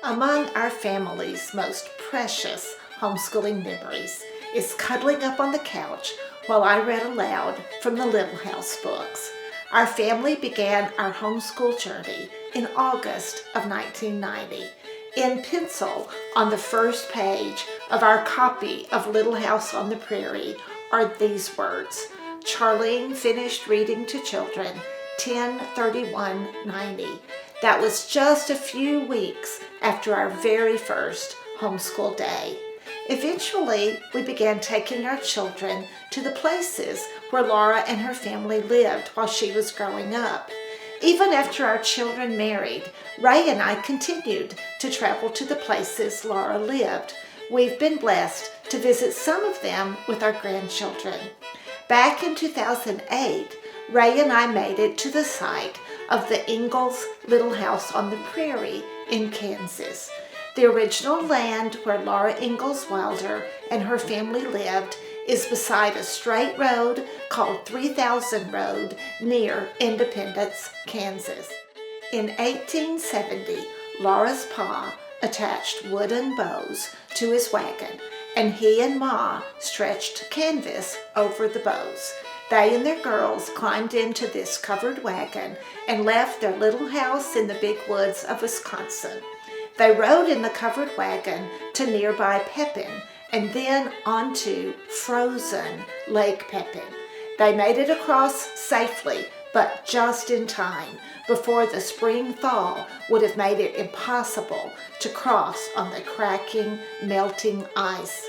Among our family's most precious homeschooling memories is cuddling up on the couch while I read aloud from the Little House books. Our family began our homeschool journey in August of 1990. In pencil on the first page of our copy of Little House on the Prairie are these words: Charlene finished reading to children 10/31/90. That was just a few weeks after our very first homeschool day. Eventually, we began taking our children to the places where Laura and her family lived while she was growing up. Even after our children married, Ray and I continued to travel to the places Laura lived. We've been blessed to visit some of them with our grandchildren. Back in 2008, Ray and I made it to the site of the Ingalls Little House on the Prairie in Kansas. The original land where Laura Ingalls Wilder and her family lived is beside a straight road called 3000 Road near Independence, Kansas. In 1870, Laura's pa attached wooden bows to his wagon, and he and Ma stretched canvas over the bows. They and their girls climbed into this covered wagon and left their little house in the big woods of Wisconsin. They rode in the covered wagon to nearby Pepin and then onto frozen Lake Pepin. They made it across safely, but just in time before the spring thaw would have made it impossible to cross on the cracking, melting ice.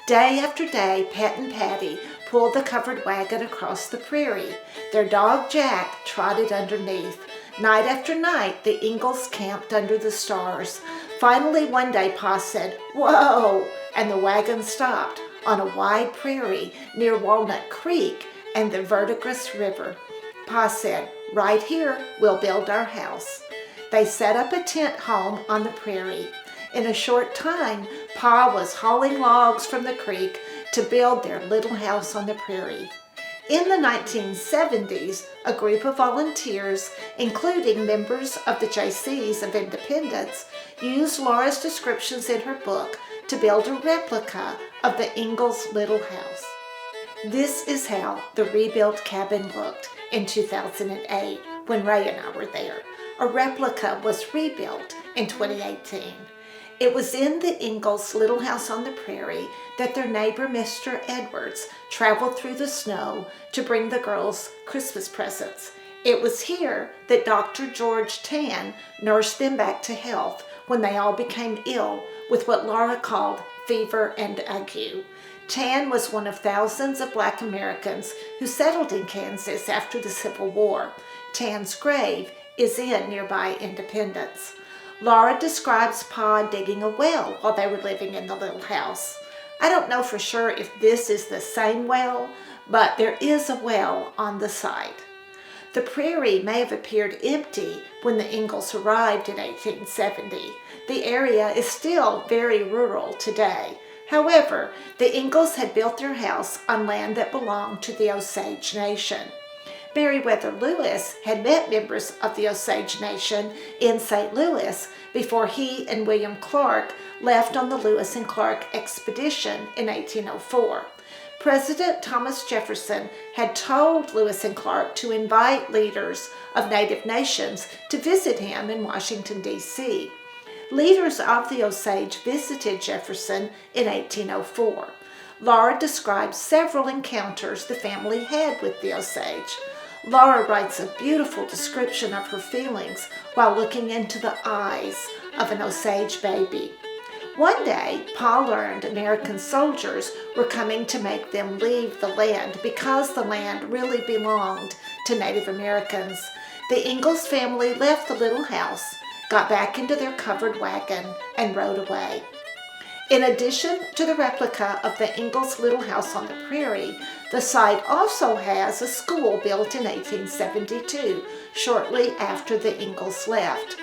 Day after day, Pet and Patty pulled the covered wagon across the prairie. Their dog Jack trotted underneath. Night after night, the Ingalls camped under the stars. Finally, one day, Pa said, "Whoa!" and the wagon stopped on a wide prairie near Walnut Creek and the Verdigris River. Pa said, "Right here, we'll build our house." They set up a tent home on the prairie. In a short time, Pa was hauling logs from the creek to build their little house on the prairie. In the 1970s, a group of volunteers, including members of the Jaycees of Independence, used Laura's descriptions in her book to build a replica of the Ingalls Little House. This is how the rebuilt cabin looked in 2008 when Ray and I were there. A replica was rebuilt in 2018. It was in the Ingalls Little House on the Prairie that their neighbor, Mr. Edwards, traveled through the snow to bring the girls Christmas presents. It was here that Dr. George Tan nursed them back to health when they all became ill with what Laura called fever and ague. Tan was one of thousands of Black Americans who settled in Kansas after the Civil War. Tan's grave is in nearby Independence. Laura describes Pa digging a well while they were living in the little house. I don't know for sure if this is the same well, but there is a well on the site. The prairie may have appeared empty when the Ingalls arrived in 1870. The area is still very rural today. However, the Ingalls had built their house on land that belonged to the Osage Nation. Meriwether Lewis had met members of the Osage Nation in St. Louis before he and William Clark left on the Lewis and Clark expedition in 1804. President Thomas Jefferson had told Lewis and Clark to invite leaders of Native nations to visit him in Washington, D.C. Leaders of the Osage visited Jefferson in 1804. Laura describes several encounters the family had with the Osage. Laura writes a beautiful description of her feelings while looking into the eyes of an Osage baby. One day, Pa learned American soldiers were coming to make them leave the land because the land really belonged to Native Americans. The Ingalls family left the little house, got back into their covered wagon, and rode away. In addition to the replica of the Ingalls Little House on the Prairie, the site also has a school built in 1872, shortly after the Ingalls left.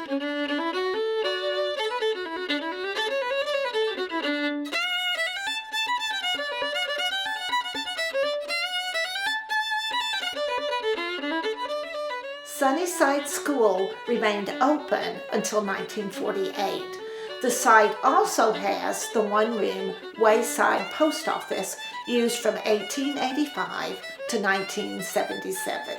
Sunnyside School remained open until 1948. The site also has the one-room wayside post office used from 1885 to 1977.